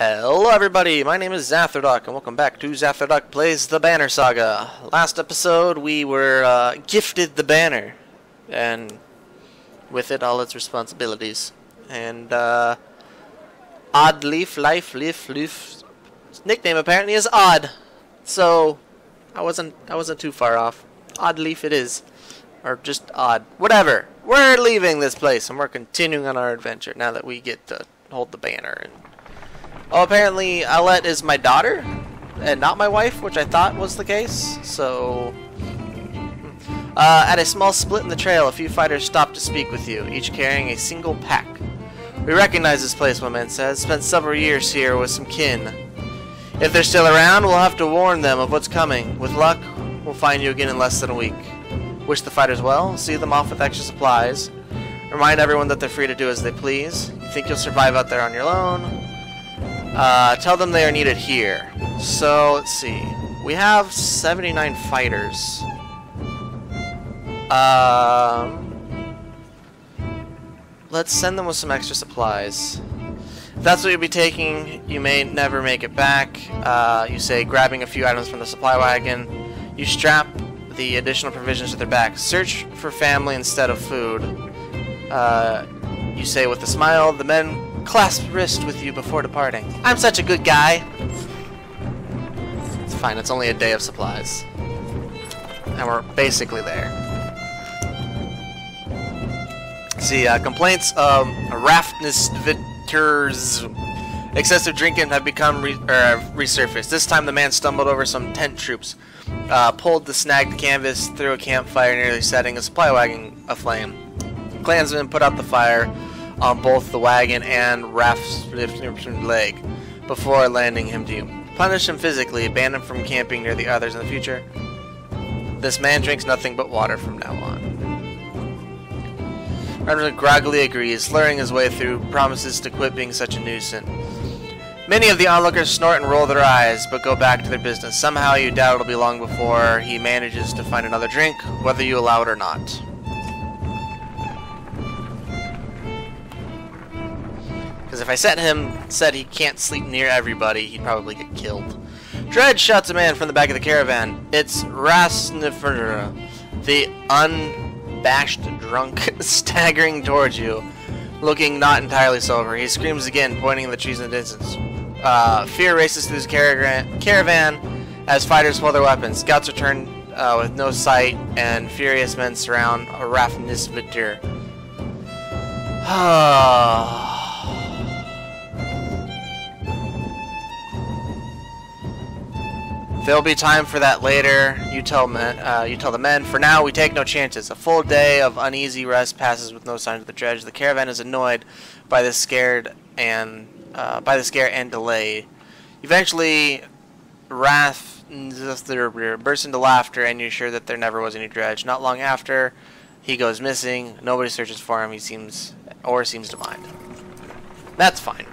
Hello everybody, my name is Zathrodock and welcome back to Zathrodock Plays the Banner Saga. Last episode we were gifted the banner, and with it all its responsibilities. And Odd Leaf, Leaf's nickname apparently is Odd, so I wasn't too far off. Odd Leaf it is, or just Odd, whatever. We're leaving this place and we're continuing on our adventure now that we get to hold the banner. And oh, apparently Alette is my daughter and not my wife, which I thought was the case. So, at a small split in the trail, a few fighters stopped to speak with you, each carrying a single pack. We recognize this place, one man says. Spent several years here with some kin. If they're still around, we'll have to warn them of what's coming. With luck, we'll find you again in less than a week. Wish the fighters well, see them off with extra supplies. Remind everyone that they're free to do as they please. You think you'll survive out there on your own? Tell them they are needed here. So, let's see. We have 79 fighters. Let's send them with some extra supplies. If that's what you'll be taking, you may never make it back. You say, grabbing a few items from the supply wagon. You strap the additional provisions to their back. Search for family instead of food. You say with a smile, the men clasp wrist with you before departing. I'm such a good guy. It's fine, it's only a day of supplies. And we're basically there. See, complaints of raftness-vitters, excessive drinking have become resurfaced. This time the man stumbled over some tent troops, pulled the snagged canvas through a campfire, nearly setting a supply wagon aflame. Clansmen put out the fire on both the wagon and Raft's leg before landing him to you. Punish him physically, ban him from camping near the others in the future. This man drinks nothing but water from now on. Roderick groggily agrees, slurring his way through, promises to quit being such a nuisance. Many of the onlookers snort and roll their eyes, but go back to their business. Somehow you doubt it'll be long before he manages to find another drink, whether you allow it or not. Because if I said he can't sleep near everybody, he'd probably get killed. Dredge shouts a man from the back of the caravan. It's Rasnifera, the unabashed drunk, staggering towards you, looking not entirely sober. He screams again, pointing at the trees in the distance. Fear races through his caravan as fighters pull their weapons. Scouts return with no sight, and furious men surround a Rafnisvitir. There'll be time for that later. You tell the men. For now, we take no chances. A full day of uneasy rest passes with no sign of the dredge. The caravan is annoyed by the scare and delay. Eventually, Wrath bursts into laughter, and you're sure that there never was any dredge. Not long after, he goes missing. Nobody searches for him. He seems to mind. That's fine.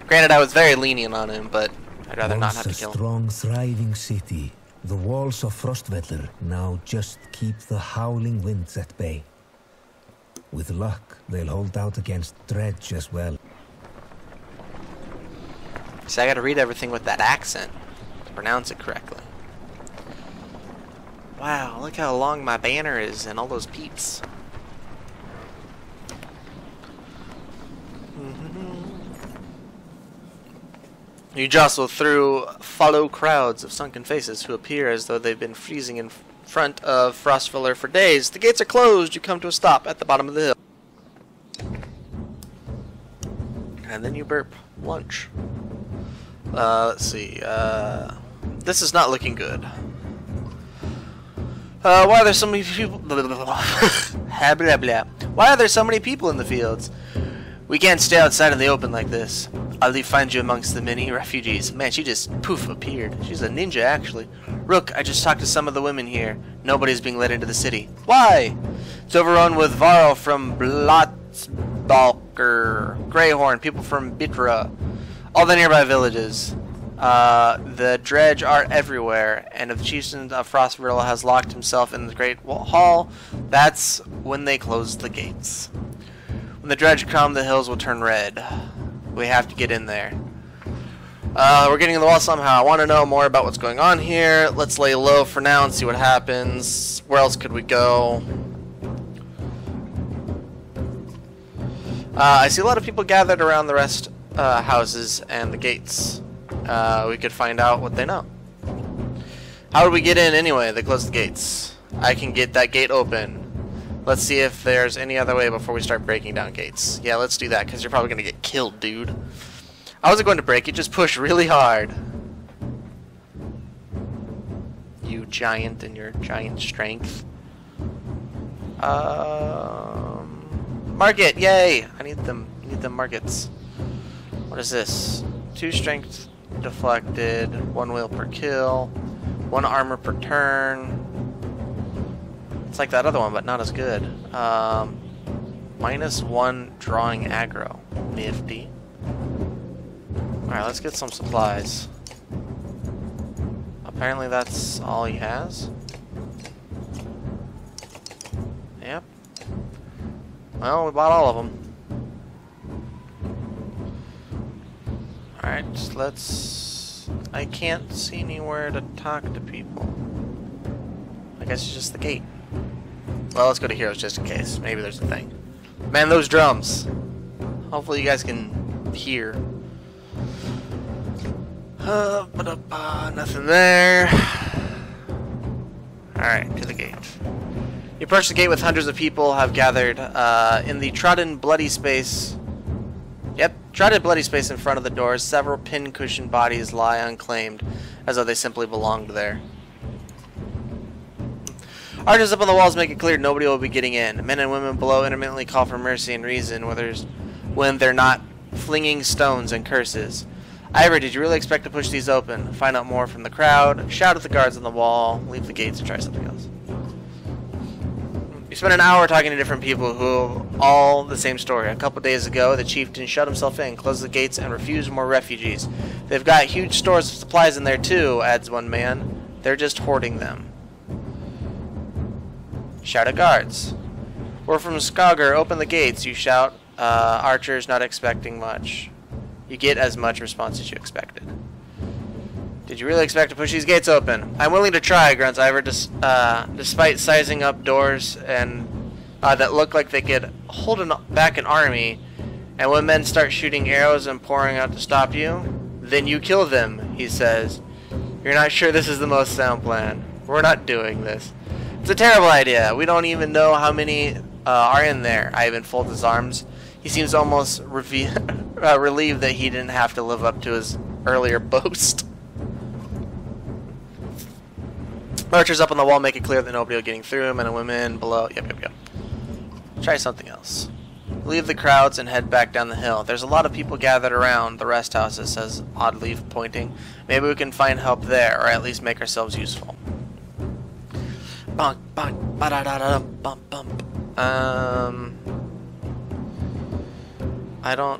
Granted, I was very lenient on him, but I'd rather not have to kill him. Once a strong, thriving city, the walls of Frostvellir now just keep the howling winds at bay. With luck, they'll hold out against Dredge as well. See, I gotta read everything with that accent to pronounce it correctly. Wow, look how long my banner is and all those peeps. You jostle through follow crowds of sunken faces who appear as though they've been freezing in front of Frostvellir for days. The gates are closed. You come to a stop at the bottom of the hill. And then you burp. Lunch. Let's see. This is not looking good. Why are there so many people? Why are there so many people in the fields? We can't stay outside in the open like this. I'll find you amongst the many refugees. Man, she just poof appeared. She's a ninja, actually. Rook, I just talked to some of the women here. Nobody's being let into the city. Why? It's overrun with Varl from Blotzbalker, Greyhorn, people from Bitra, all the nearby villages. The Dredge are everywhere, and if the chieftain of Frostvellir has locked himself in the Great Hall, that's when they close the gates. When the dredge come, the hills will turn red. We have to get in there. We're getting in the wall somehow. I want to know more about what's going on here. Let's lay low for now and see what happens. Where else could we go? I see a lot of people gathered around the rest houses and the gates. We could find out what they know. How do we get in anyway? They closed the gates. I can get that gate open. Let's see if there's any other way before we start breaking down gates. Yeah, let's do that, because you're probably going to get killed, dude. I wasn't going to break it, just push really hard. You giant and your giant strength. Market, yay! I need them markets. What is this? 2 strength deflected, 1 will per kill, 1 armor per turn. It's like that other one, but not as good. -1 drawing aggro. Nifty. Alright, let's get some supplies. Apparently that's all he has. Yep. Well, we bought all of them. Alright, let's... I can't see anywhere to talk to people. I guess it's just the gate. Well, let's go to heroes just in case. Maybe there's a thing. Man, those drums! Hopefully you guys can hear. Nothing there. Alright, to the gate. You approach the gate with hundreds of people have gathered in the trodden bloody space. Yep, trodden bloody space in front of the doors. Several pin-cushioned bodies lie unclaimed, as though they simply belonged there. Archers up on the walls make it clear nobody will be getting in. Men and women below intermittently call for mercy and reason when they're not flinging stones and curses. Ivor, did you really expect to push these open? Find out more from the crowd. Shout at the guards on the wall. Leave the gates and try something else. You spent an hour talking to different people who all the same story. A couple days ago, the chieftain shut himself in, closed the gates, and refused more refugees. They've got huge stores of supplies in there too, adds one man. They're just hoarding them. Shout at guards. We're from Skager. Open the gates, you shout. Archers not expecting much. You get as much response as you expected. Did you really expect to push these gates open? I'm willing to try, grunts Ivor, despite sizing up doors and that look like they could hold back an army. And when men start shooting arrows and pouring out to stop you, then you kill them, he says. You're not sure this is the most sound plan. We're not doing this. It's a terrible idea. We don't even know how many are in there. Ivan folds his arms. He seems almost relieved that he didn't have to live up to his earlier boast. Archers up on the wall make it clear that nobody will getting through. Men and women below. Yep. Try something else. Leave the crowds and head back down the hill. There's a lot of people gathered around the rest houses, says Oddleaf, pointing. Maybe we can find help there, or at least make ourselves useful. Bonk, bonk, ba-da-da-da-dum, bump, bump. I don't...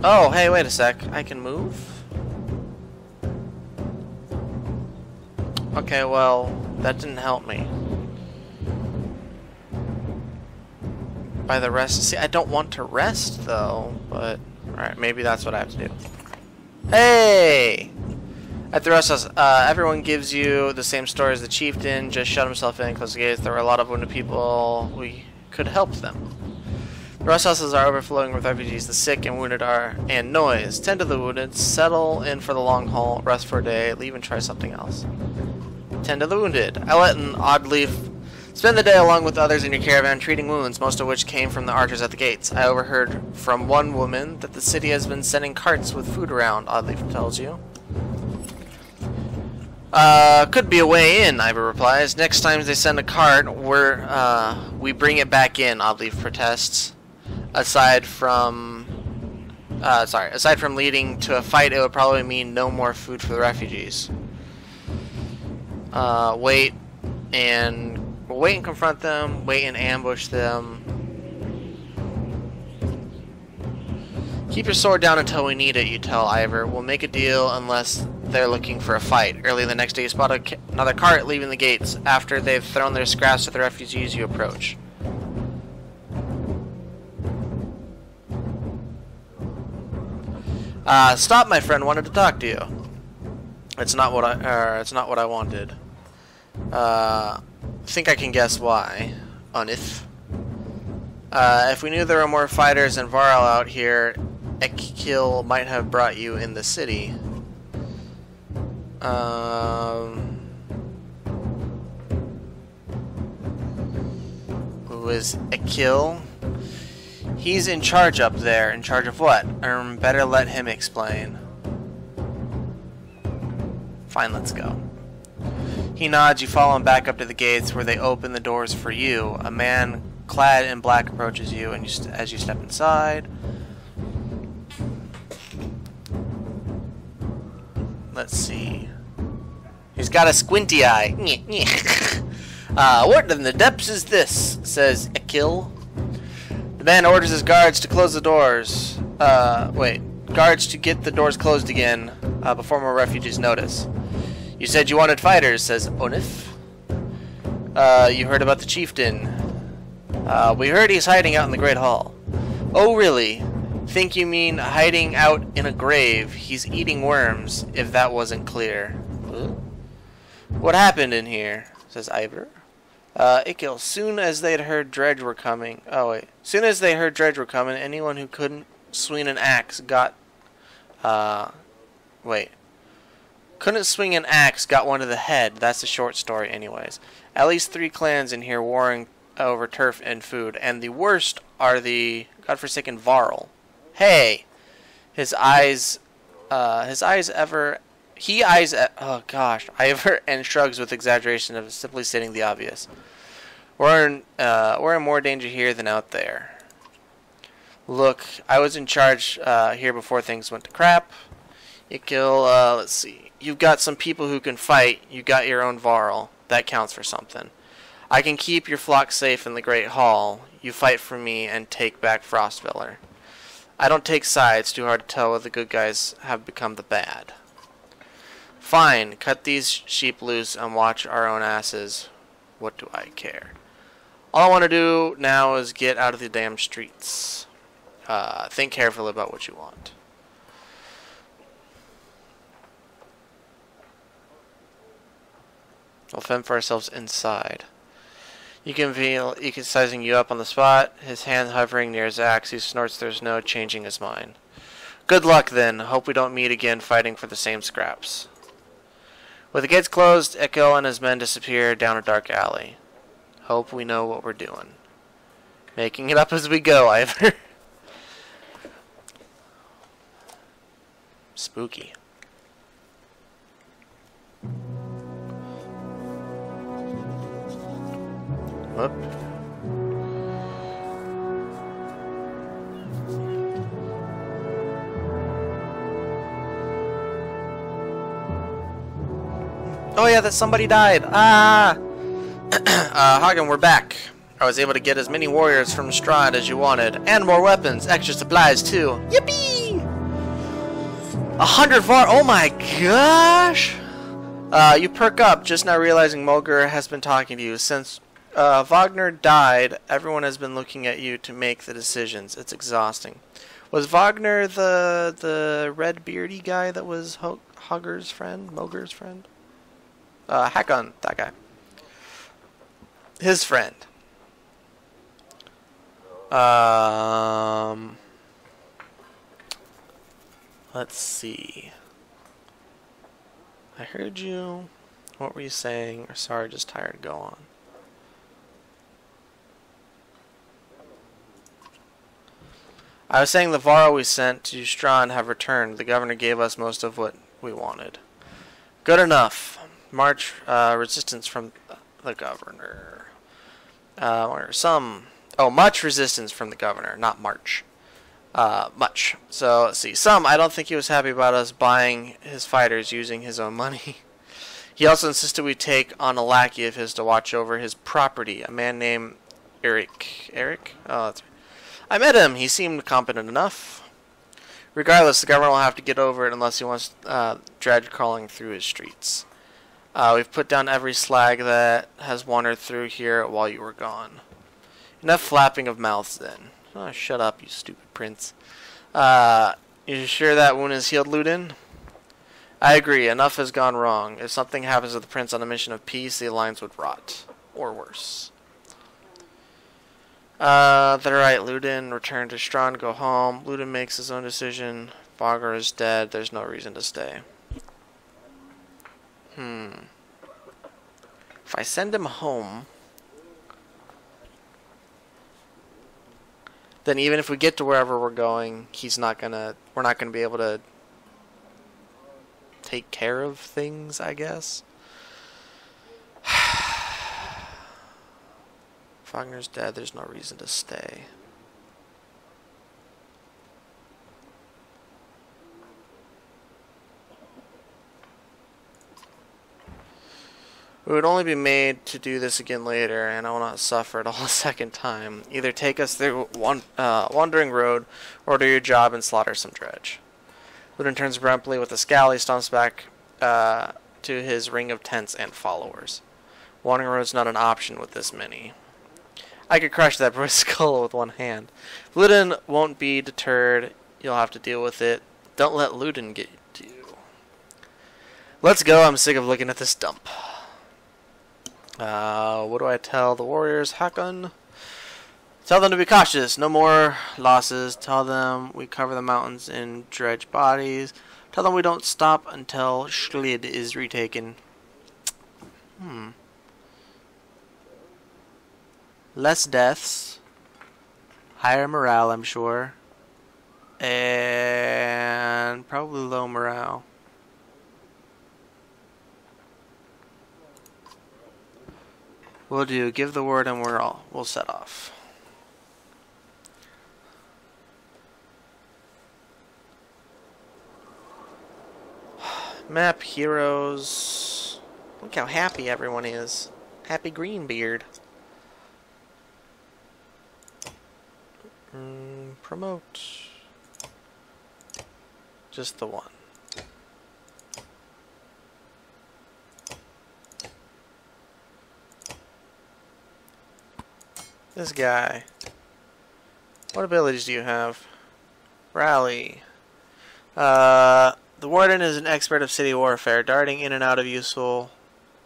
Oh, hey, wait a sec. I can move? Okay, well, that didn't help me. By the rest... See, I don't want to rest, though, but... Alright, maybe that's what I have to do. Hey! At the rest house, everyone gives you the same story as the chieftain. Just shut himself in, close the gates. There were a lot of wounded people. We could help them. The rest houses are overflowing with refugees. The sick and wounded are, and noise. Tend to the wounded. Settle in for the long haul. Rest for a day. Leave and try something else. Tend to the wounded. I let an Oddleaf spend the day along with others in your caravan treating wounds, most of which came from the archers at the gates. I overheard from one woman that the city has been sending carts with food around, Oddleaf tells you. Could be a way in, Ivor replies. Next time they send a cart, we bring it back in, Oddleaf protests. Aside from leading to a fight, it would probably mean no more food for the refugees. Wait and confront them. Wait and ambush them. Keep your sword down until we need it, you tell Ivor. We'll make a deal unless they're looking for a fight. Early the next day, you spot another cart leaving the gates. After they've thrown their scraps at the refugees, you approach. Stop, my friend. Wanted to talk to you. It's not what I wanted. Think I can guess why. Unif. If we knew there were more fighters and Varl out here, Ekil might have brought you in the city. Who is Ekil? He's in charge up there. In charge of what? Better let him explain. Fine, let's go. He nods, you follow him back up to the gates where they open the doors for you. A man clad in black approaches you, and as you step inside. Let's see. He's got a squinty eye. What in the depths is this? Says Ekil. The man orders his guards to close the doors. Guards to get the doors closed again before more refugees notice. You said you wanted fighters, says Onif. You heard about the chieftain. We heard he's hiding out in the Great Hall. Oh, really? Think you mean hiding out in a grave? He's eating worms, if that wasn't clear. What happened in here? Says Ivor. Ikil, soon as they'd heard Dredge were coming. Soon as they heard Dredge were coming, anyone who couldn't swing an axe got. Couldn't swing an axe got one to the head. That's the short story, anyways. At least 3 clans in here warring over turf and food, and the worst are the godforsaken Varl. Hey, Ivor and shrugs with exaggeration of simply stating the obvious. We're in more danger here than out there. Look, I was in charge here before things went to crap. Ikil, let's see. You've got some people who can fight. You got your own Varl. That counts for something. I can keep your flock safe in the Great Hall. You fight for me and take back Frostveller. I don't take sides. Too hard to tell whether the good guys have become the bad. Fine. Cut these sheep loose and watch our own asses. What do I care? All I want to do now is get out of the damn streets. Think carefully about what you want. We'll fend for ourselves inside. You can feel Ika sizing you up on the spot, his hand hovering near his axe. He snorts, there's no changing his mind. Good luck then. Hope we don't meet again fighting for the same scraps. With the gates closed, Echo and his men disappear down a dark alley. Hope we know what we're doing. Making it up as we go, Ivor. Spooky. Whoop. Oh yeah, that somebody died. Hagen, we're back. I was able to get as many warriors from Strahd as you wanted, and more weapons, extra supplies too. Yippee! 100 Varl. Oh my gosh! You perk up just now realizing Mulgur has been talking to you. Since Wagner died, everyone has been looking at you to make the decisions. It's exhausting. Was Wagner the red beardy guy that was Mulgur's friend? Hakon, that guy. His friend. Let's see. I heard you. What were you saying? Or sorry, just tired. Go on. I was saying the Varl we sent to Strahd have returned. The governor gave us most of what we wanted. Good enough. March resistance from the governor. Much resistance from the governor, not march. Much. So, let's see. I don't think he was happy about us buying his fighters using his own money. He also insisted we take on a lackey of his to watch over his property, a man named Eric. Eric? Oh, that's right. I met him. He seemed competent enough. Regardless, the governor will have to get over it unless he wants Dredge crawling through his streets. We've put down every slag that has wandered through here while you were gone. Enough flapping of mouths then. Oh, shut up, you stupid prince. You sure that wound is healed, Ludin? I agree, enough has gone wrong. If something happens to the prince on a mission of peace, the alliance would rot. Or worse. That's right, Ludin. Return to Strahd, go home. Ludin makes his own decision. Bogger is dead. There's no reason to stay. If I send him home, then even if we get to wherever we're going, we're not gonna be able to take care of things, I guess. Wagner's dead, there's no reason to stay. We would only be made to do this again later, and I will not suffer it all a second time. Either take us through wandering road, or do your job and slaughter some dredge. Ludin turns abruptly with a scowl. He stomps back to his ring of tents and followers. Wandering road's not an option with this many. I could crush that boy's skull with one hand. Ludin won't be deterred. You'll have to deal with it. Don't let Ludin get you. Let's go. I'm sick of looking at this dump. What do I tell the warriors? Hakon? Tell them to be cautious. No more losses. Tell them we cover the mountains in dredge bodies. Tell them we don't stop until Schlid is retaken. Less deaths. Higher morale, I'm sure. And probably low morale. Will do. Give the word and we'll set off. Map heroes. Look how happy everyone is. Happy Greenbeard. Promote. Just the one. This guy. What abilities do you have? Rally. The Warden is an expert of city warfare, darting in and out of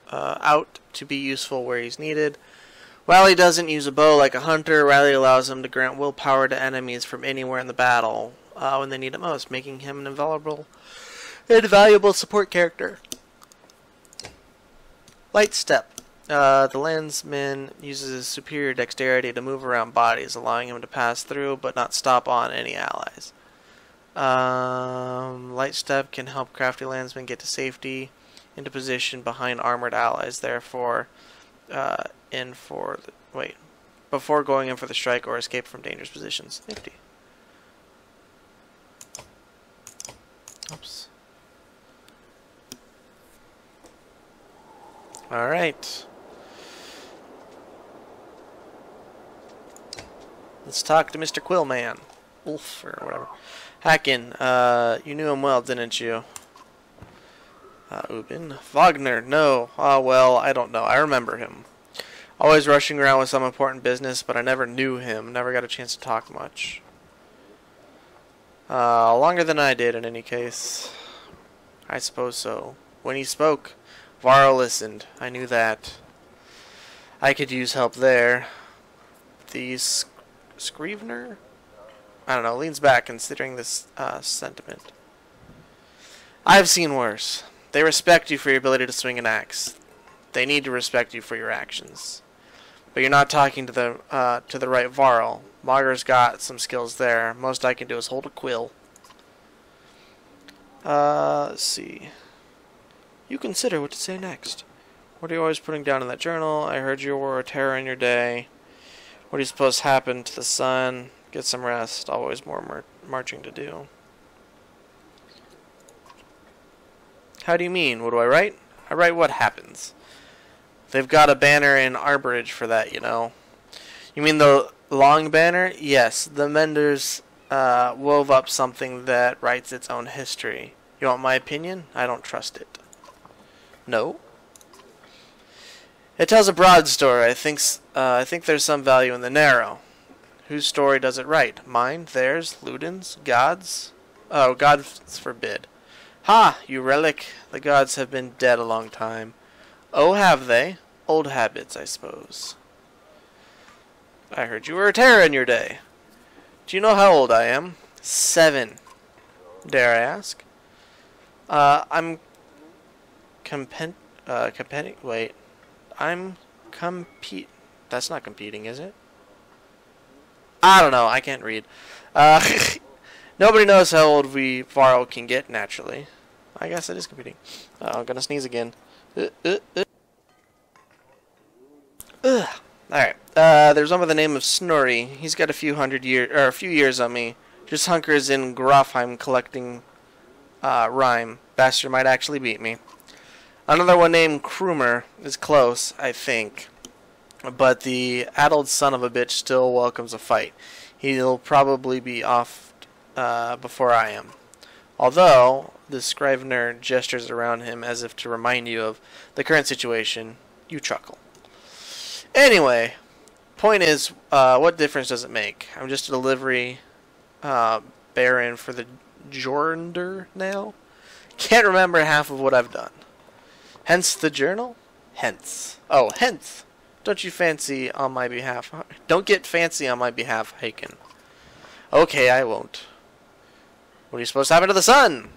out to be useful where he's needed. While he doesn't use a bow like a hunter, Rally allows him to grant willpower to enemies from anywhere in the battle when they need it most, making him an invaluable support character. Light Step. The landsman uses his superior dexterity to move around bodies, allowing him to pass through but not stop on any allies. Light Step can help crafty landsmen get to safety into position behind armored allies, therefore before going in for the strike or escape from dangerous positions. Safety. Oops. Alright. Let's talk to Mr. Quillman. Wolf, or whatever. Hacken, you knew him well, didn't you? Ubin. Wagner, no. Well, I don't know. I remember him. Always rushing around with some important business, but I never knew him. Never got a chance to talk much. Longer than I did, in any case. I suppose so. When he spoke, Varl listened. I knew that. I could use help there. The Scrivener? I don't know, leans back considering this sentiment. I've seen worse. They respect you for your ability to swing an axe. They need to respect you for your actions. But you're not talking to the right Varl. Mager's got some skills there. Most I can do is hold a quill. Let's see. You consider what to say next. What are you always putting down in that journal? I heard you were a terror in your day. What do you suppose happened to the sun? Get some rest. Always more marching to do. How do you mean? What do I write? I write what happens. They've got a banner in Arborage for that, you know. You mean the long banner? Yes. The Menders wove up something that writes its own history. You want my opinion? I don't trust it. No. It tells a broad story. I think there's some value in the narrow. Whose story does it write? Mine? Theirs? Ludin's? God's? Oh, gods forbid. Ha! You relic. The gods have been dead a long time. Oh, have they? Old habits, I suppose. I heard you were a terror in your day. Do you know how old I am? 7. Dare I ask? I'm competing. Wait. I'm compete. That's not competing, is it? I don't know. I can't read. Nobody knows how old we Varl can get naturally. I guess it is competing. I'm gonna sneeze again. Alright. There's one by the name of Snorri. He's got a few years on me. Just hunkers in Grofheim collecting rhyme. Bastard might actually beat me. Another one named Krumer is close, I think. But the addled son of a bitch still welcomes a fight. He'll probably be off before I am. Although, the Scrivener gestures around him as if to remind you of the current situation, you chuckle. Anyway, point is, what difference does it make? I'm just a delivery baron for the Jornder now? Can't remember half of what I've done. Hence the journal? Hence. Oh, hence. Don't you fancy on my behalf? Don't get fancy on my behalf, Haken. Okay, I won't. What are you supposed to happen to the sun?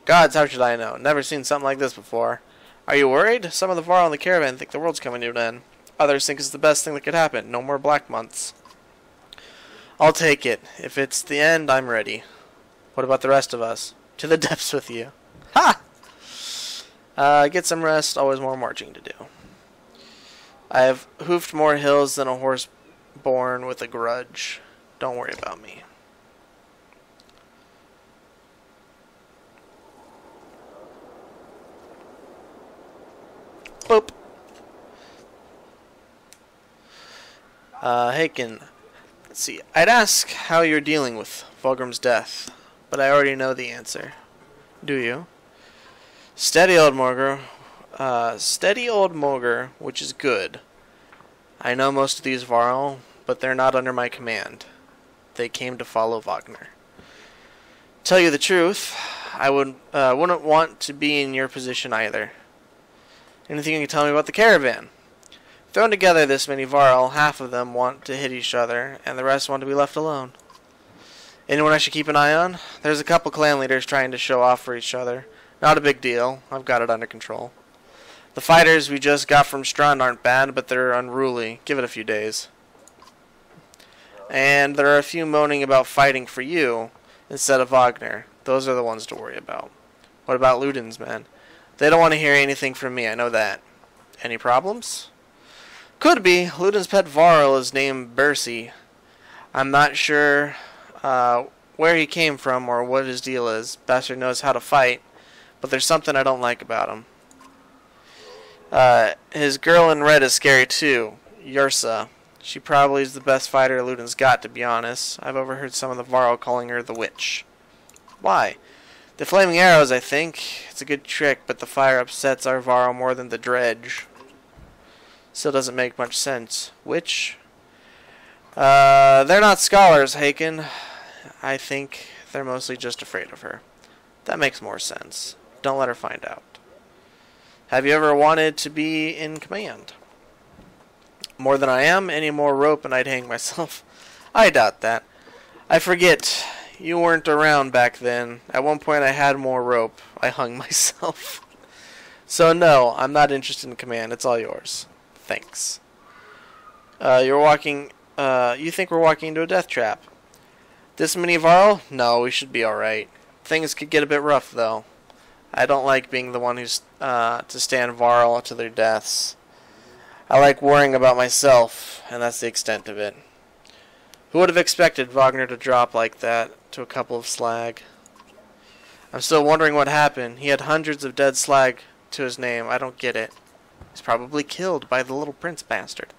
Gods, how should I know? Never seen something like this before. Are you worried? Some of the Varl in the caravan think the world's coming to an end. Others think it's the best thing that could happen. No more black months. I'll take it. If it's the end, I'm ready. What about the rest of us? To the depths with you. Ha! Get some rest. Always more marching to do. I have hoofed more hills than a horse born with a grudge. Don't worry about me. Boop. Haken. Let's see. I'd ask how you're dealing with Fulgrim's death, but I already know the answer. Do you? Steady old Morger. Steady old Morger, which is good. I know most of these Varl, but they're not under my command. They came to follow Wagner. Tell you the truth, I wouldn't want to be in your position either. Anything you can tell me about the caravan? Thrown together this many Varl, half of them want to hit each other, and the rest want to be left alone. Anyone I should keep an eye on? There's a couple clan leaders trying to show off for each other. Not a big deal. I've got it under control. The fighters we just got from Strand aren't bad, but they're unruly. Give it a few days. And there are a few moaning about fighting for you instead of Wagner. Those are the ones to worry about. What about Ludin's men? They don't want to hear anything from me, I know that. Any problems? Could be. Ludin's pet Varl is named Bercy. I'm not sure where he came from or what his deal is. Bastard knows how to fight, but there's something I don't like about him. His girl in red is scary too, Yursa. She probably is the best fighter Ludin's got, to be honest. I've overheard some of the Varl calling her the witch. Why? The flaming arrows, I think. It's a good trick, but the fire upsets our Varl more than the dredge. Still doesn't make much sense. Witch? They're not scholars, Haken. I think they're mostly just afraid of her. That makes more sense. Don't let her find out. Have you ever wanted to be in command? More than I am? Any more rope and I'd hang myself. I doubt that. I forget. You weren't around back then. At one point I had more rope. I hung myself. So no, I'm not interested in command. It's all yours. Thanks. You think we're walking into a death trap? This many Varl? No, we should be alright. Things could get a bit rough, though. I don't like being the one who's to stand Varl to their deaths. I like worrying about myself, and that's the extent of it. Who would have expected Wagner to drop like that to a couple of slag? I'm still wondering what happened. He had hundreds of dead slag to his name. I don't get it. He's probably killed by the little prince bastard.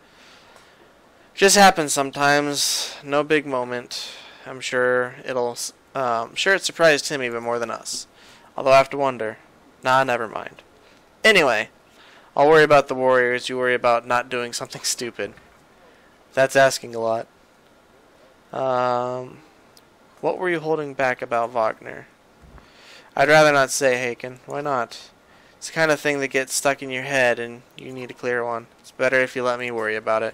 Just happens sometimes. No big moment. I'm sure it surprised him even more than us. Although I have to wonder. Nah, never mind. Anyway, I'll worry about the warriors. You worry about not doing something stupid. That's asking a lot. What were you holding back about Wagner? I'd rather not say, Haken. Why not? It's the kind of thing that gets stuck in your head and you need a clear one. It's better if you let me worry about it.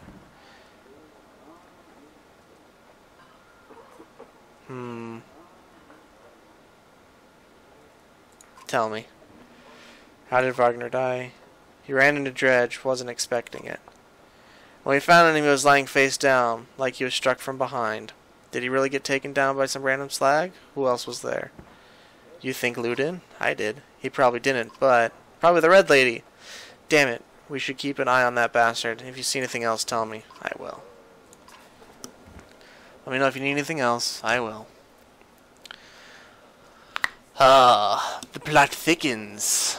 Tell me. How did Wagner die? He ran into Dredge, wasn't expecting it. When we found him, he was lying face down, like he was struck from behind. Did he really get taken down by some random slag? Who else was there? You think Ludin? I did. He probably didn't, but probably the Red Lady. Damn it. We should keep an eye on that bastard. If you see anything else, tell me. I will. Let me know if you need anything else. I will. The plot thickens.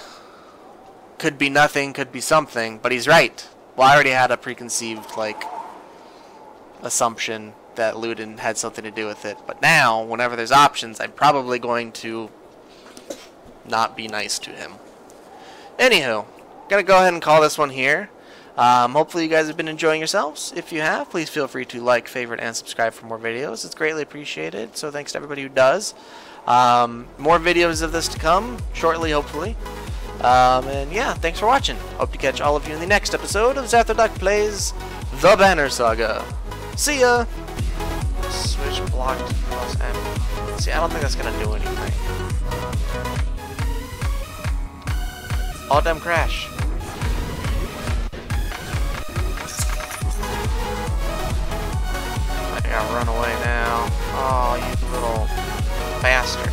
Could be nothing, could be something, but he's right. Well, I already had a preconceived, assumption that Ludin had something to do with it. But now, whenever there's options, I'm probably going to not be nice to him. Anywho, gonna go ahead and call this one here. Hopefully you guys have been enjoying yourselves. If you have, please feel free to like, favorite, and subscribe for more videos. It's greatly appreciated, so thanks to everybody who does. More videos of this to come, shortly, hopefully. And yeah, thanks for watching. Hope to catch all of you in the next episode of Zathrodock Plays The Banner Saga. See ya! Switch blocked plus M. See, I don't think that's gonna do anything. All them crash. I gotta run away now. Oh, you little bastard.